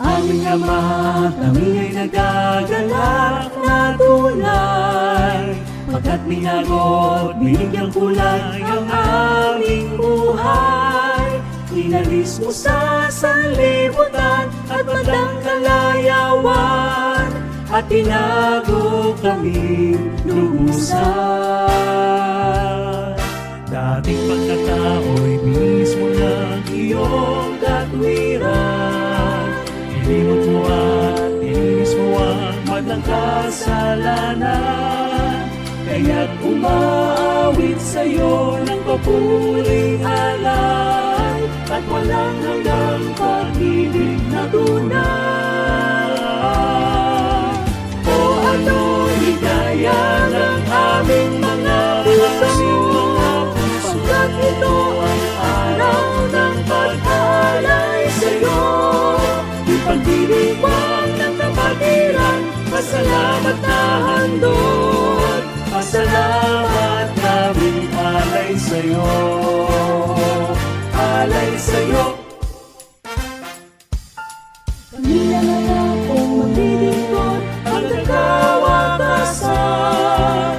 aming Ama, kami ay nagagalak na tunay, pagkat binagot, binigyang kulay ang aming buhay. Inalis mo sa sanlibutan at magdang kalayawan, at tinago kami lubusan. Dating pagkatao'y mismo ng iyong katwiran, ilimot mo at inis mo ang magdang kasalanan. Kaya't umaawit sa'yo ng papuring alay, at walang hanggang pag-ibig na tunay. O ano higaya ng aming mga puso, pagkat ito ang araw ng pag-alay sa'yo. Ipagdiriwang ng kapatiran, pasalamat na handog, pasalamat namin alay sa'yo, alay sa'yo. Kami nangangakong maglilingkod hanggang kawatasan,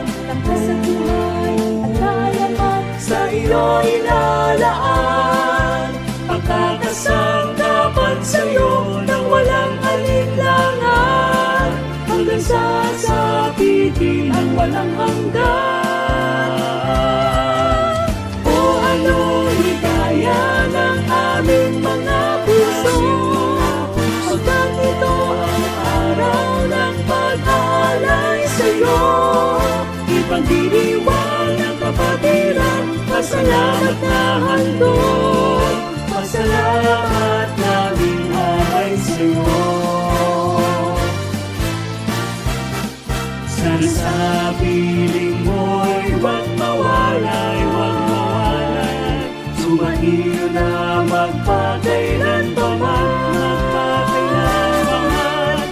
tangkas sa buhay at kaalaman sa iyo ilalaan. Pagkakasangkapan sa'yo nang walang alinlangan, hanggang sasabitin ang walang hanggan. O ano higaya ng aming mga puso, pagkat ito ang araw ng pag-alay sa'yo. Ipagdiriwang ng kapatiran, pasalamat na handog, pasalamat namin alay sa'yo. Sana sa piling mo'y huwag mawalay, huwag mawalay. Sumahiyo na magpakailan pa man, magpakailan pa man.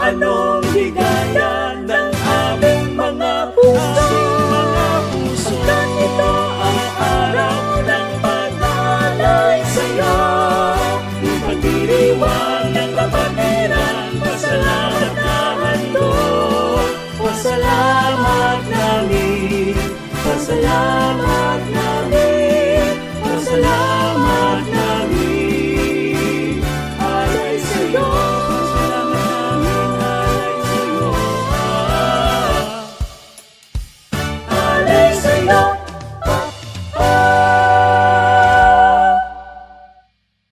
Anong higaya ng aming mga puso, pagkat ito ang araw ng pag-alay sa'yo. Ipagdiriwang ng kapatiran, pasalamat na handog, pasalamat namin, pasalamat